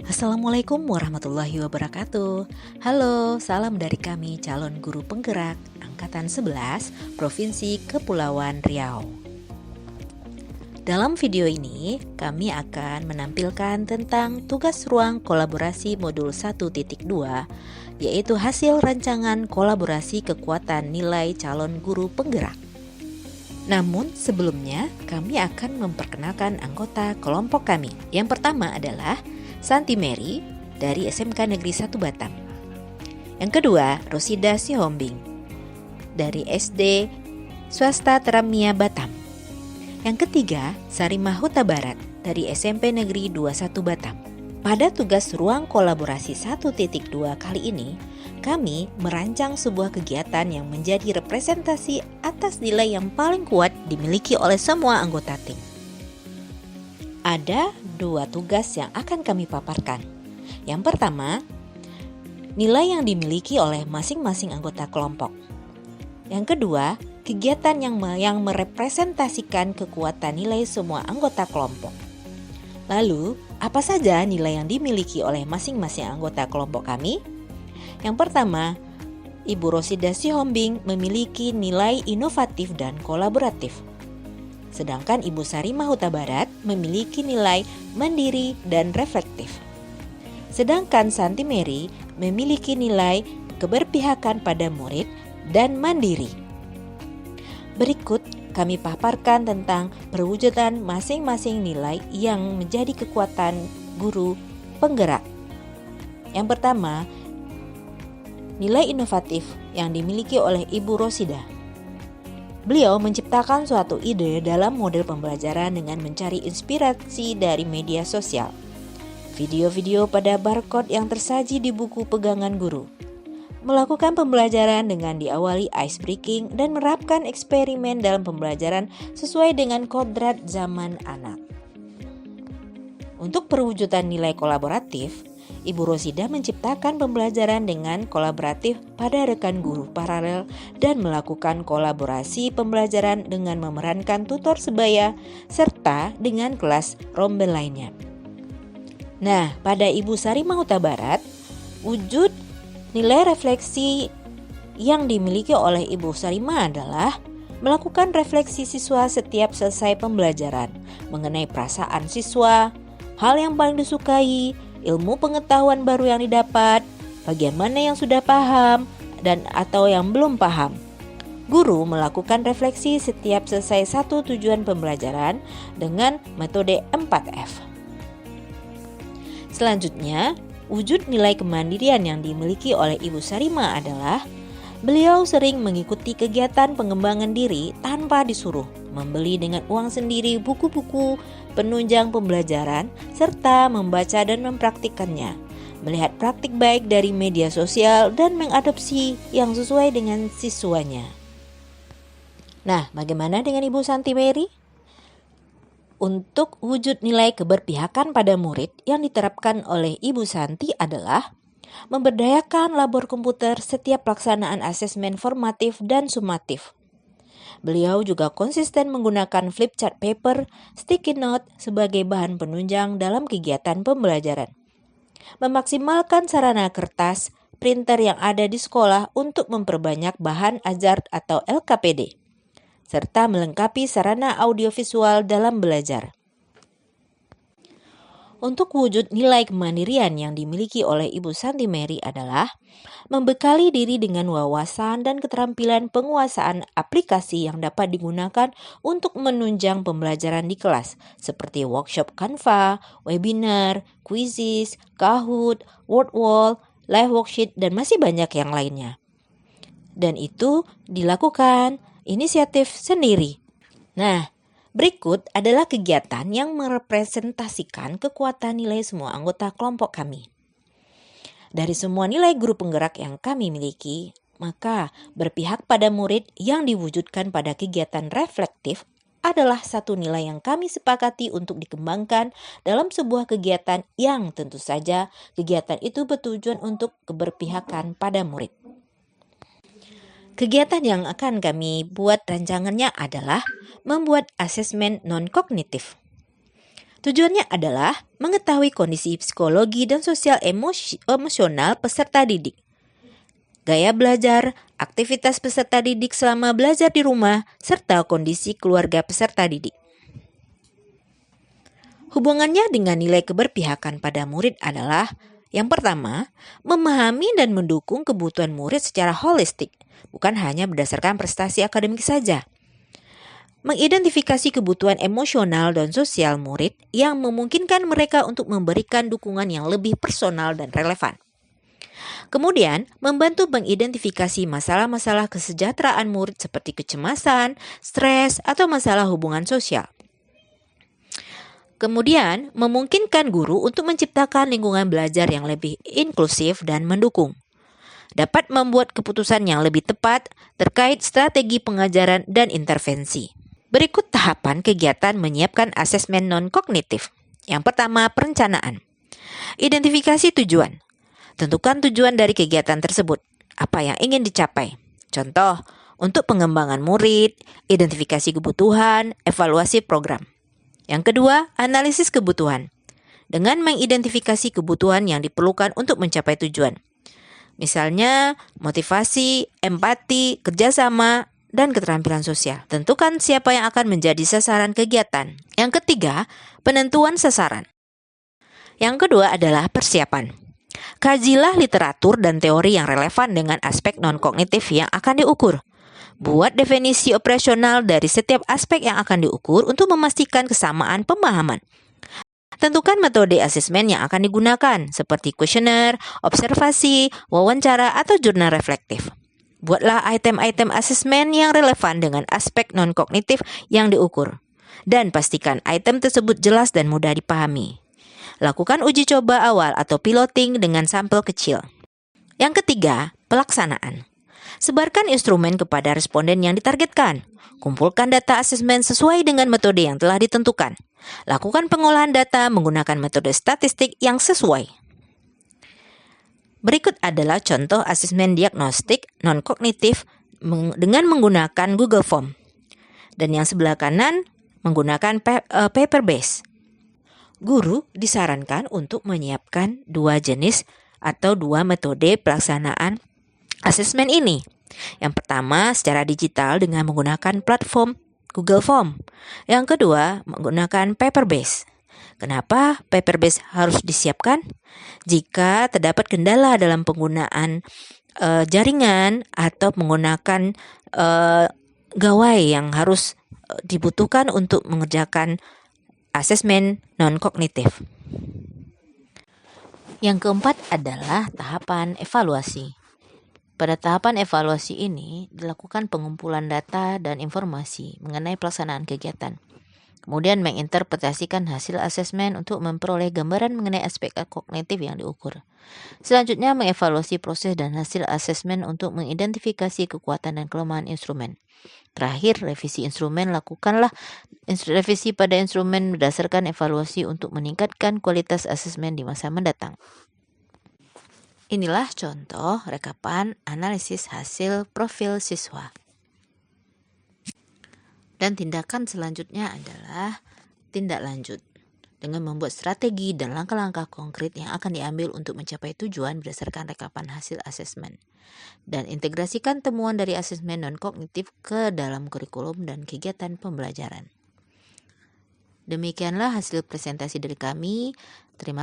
Assalamualaikum warahmatullahi wabarakatuh. Halo, salam dari kami calon guru penggerak Angkatan 11 Provinsi Kepulauan Riau. Dalam video ini, kami akan menampilkan tentang tugas ruang kolaborasi modul 1.2, yaitu hasil rancangan kolaborasi kekuatan nilai calon guru penggerak. Namun sebelumnya, kami akan memperkenalkan anggota kelompok kami. Yang pertama adalah Santi Mary dari SMK Negeri 1 Batam. Yang kedua, Rosida Sihombing dari SD Swasta Teramia Batam. Yang ketiga, Sarimah Huta Barat dari SMP Negeri 21 Batam. Pada tugas ruang kolaborasi 1.2 kali ini, kami merancang sebuah kegiatan yang menjadi representasi atas nilai yang paling kuat dimiliki oleh semua anggota tim. Ada dua tugas yang akan kami paparkan. Yang pertama, nilai yang dimiliki oleh masing-masing anggota kelompok. Yang kedua, kegiatan yang merepresentasikan kekuatan nilai semua anggota kelompok. Lalu, apa saja nilai yang dimiliki oleh masing-masing anggota kelompok kami? Yang pertama, Ibu Rosida Sihombing memiliki nilai inovatif dan kolaboratif. Sedangkan Ibu Sarimah Huta Barat memiliki nilai mandiri dan reflektif. Sedangkan Santi Mary memiliki nilai keberpihakan pada murid dan mandiri. Berikut kami paparkan tentang perwujudan masing-masing nilai yang menjadi kekuatan guru penggerak. Yang pertama, nilai inovatif yang dimiliki oleh Ibu Rosida. Beliau menciptakan suatu ide dalam model pembelajaran dengan mencari inspirasi dari media sosial. Video-video pada barcode yang tersaji di buku pegangan guru. Melakukan pembelajaran dengan diawali ice breaking dan menerapkan eksperimen dalam pembelajaran sesuai dengan kodrat zaman anak. Untuk perwujudan nilai kolaboratif, Ibu Rosida menciptakan pembelajaran dengan kolaboratif pada rekan guru paralel dan melakukan kolaborasi pembelajaran dengan memerankan tutor sebaya serta dengan kelas rombel lainnya. Nah, pada Ibu Sarimah Huta Barat, wujud nilai refleksi yang dimiliki oleh Ibu Sarimah adalah melakukan refleksi siswa setiap selesai pembelajaran mengenai perasaan siswa, hal yang paling disukai, ilmu pengetahuan baru yang didapat, bagian mana yang sudah paham dan atau yang belum paham. Guru melakukan refleksi setiap selesai satu tujuan pembelajaran dengan metode 4F. Selanjutnya, wujud nilai kemandirian yang dimiliki oleh Ibu Sarimah adalah beliau sering mengikuti kegiatan pengembangan diri tanpa disuruh, membeli dengan uang sendiri buku-buku penunjang pembelajaran, serta membaca dan mempraktikkannya, melihat praktik baik dari media sosial dan mengadopsi yang sesuai dengan siswanya. Nah, bagaimana dengan Ibu Santi Mary? Untuk wujud nilai keberpihakan pada murid yang diterapkan oleh Ibu Santi adalah memberdayakan labor komputer setiap pelaksanaan asesmen formatif dan sumatif. Beliau juga konsisten menggunakan flip chart paper, sticky note sebagai bahan penunjang dalam kegiatan pembelajaran. Memaksimalkan sarana kertas, printer yang ada di sekolah untuk memperbanyak bahan ajar atau LKPD, serta melengkapi sarana audiovisual dalam belajar. Untuk wujud nilai kemandirian yang dimiliki oleh Ibu Santi Mary adalah membekali diri dengan wawasan dan keterampilan penguasaan aplikasi yang dapat digunakan untuk menunjang pembelajaran di kelas, seperti workshop Canva, webinar, quizzes, Kahoot, Wordwall, live worksheet, dan masih banyak yang lainnya. Dan itu dilakukan inisiatif sendiri. Nah, berikut adalah kegiatan yang merepresentasikan kekuatan nilai semua anggota kelompok kami. Dari semua nilai guru penggerak yang kami miliki, maka berpihak pada murid yang diwujudkan pada kegiatan reflektif adalah satu nilai yang kami sepakati untuk dikembangkan dalam sebuah kegiatan yang tentu saja kegiatan itu bertujuan untuk keberpihakan pada murid. Kegiatan yang akan kami buat rancangannya adalah membuat asesmen non-kognitif. Tujuannya adalah mengetahui kondisi psikologi dan sosial emosional peserta didik, gaya belajar, aktivitas peserta didik selama belajar di rumah, serta kondisi keluarga peserta didik. Hubungannya dengan nilai keberpihakan pada murid adalah yang pertama, memahami dan mendukung kebutuhan murid secara holistik, bukan hanya berdasarkan prestasi akademik saja. Mengidentifikasi kebutuhan emosional dan sosial murid yang memungkinkan mereka untuk memberikan dukungan yang lebih personal dan relevan. Kemudian, membantu mengidentifikasi masalah-masalah kesejahteraan murid seperti kecemasan, stres, atau masalah hubungan sosial. Kemudian, memungkinkan guru untuk menciptakan lingkungan belajar yang lebih inklusif dan mendukung. Dapat membuat keputusan yang lebih tepat terkait strategi pengajaran dan intervensi. Berikut tahapan kegiatan menyiapkan asesmen non-kognitif. Yang pertama, perencanaan. Identifikasi tujuan. Tentukan tujuan dari kegiatan tersebut. Apa yang ingin dicapai? Contoh, untuk pengembangan murid, identifikasi kebutuhan, evaluasi program. Yang kedua, analisis kebutuhan. Dengan mengidentifikasi kebutuhan yang diperlukan untuk mencapai tujuan. Misalnya, motivasi, empati, kerjasama, dan keterampilan sosial. Tentukan siapa yang akan menjadi sasaran kegiatan. Yang ketiga, penentuan sasaran. Yang kedua adalah persiapan. Kajilah literatur dan teori yang relevan dengan aspek non-kognitif yang akan diukur. Buat definisi operasional dari setiap aspek yang akan diukur untuk memastikan kesamaan pemahaman. Tentukan metode asesmen yang akan digunakan, seperti kuesioner, observasi, wawancara, atau jurnal reflektif. Buatlah item-item asesmen yang relevan dengan aspek non-kognitif yang diukur. Dan pastikan item tersebut jelas dan mudah dipahami. Lakukan uji coba awal atau piloting dengan sampel kecil. Yang ketiga, pelaksanaan. Sebarkan instrumen kepada responden yang ditargetkan. Kumpulkan data asesmen sesuai dengan metode yang telah ditentukan. Lakukan pengolahan data menggunakan metode statistik yang sesuai. Berikut adalah contoh asesmen diagnostik non-kognitif dengan menggunakan Google Form. Dan yang sebelah kanan menggunakan paper base. Guru disarankan untuk menyiapkan dua jenis atau dua metode pelaksanaan asesmen ini. Yang pertama secara digital dengan menggunakan platform Google Form. Yang kedua menggunakan paper base. Kenapa paper base harus disiapkan? Jika terdapat kendala dalam penggunaan jaringan atau menggunakan gawai yang harus dibutuhkan untuk mengerjakan asesmen non-kognitif. Yang keempat adalah tahapan evaluasi. Pada tahapan evaluasi ini dilakukan pengumpulan data dan informasi mengenai pelaksanaan kegiatan. Kemudian menginterpretasikan hasil asesmen untuk memperoleh gambaran mengenai aspek kognitif yang diukur. Selanjutnya mengevaluasi proses dan hasil asesmen untuk mengidentifikasi kekuatan dan kelemahan instrumen. Terakhir, revisi instrumen. Lakukanlah revisi pada instrumen berdasarkan evaluasi untuk meningkatkan kualitas asesmen di masa mendatang. Inilah contoh rekapan analisis hasil profil siswa. Dan tindakan selanjutnya adalah tindak lanjut dengan membuat strategi dan langkah-langkah konkret yang akan diambil untuk mencapai tujuan berdasarkan rekapan hasil asesmen. Dan integrasikan temuan dari asesmen non-kognitif ke dalam kurikulum dan kegiatan pembelajaran. Demikianlah hasil presentasi dari kami. Terima kasih.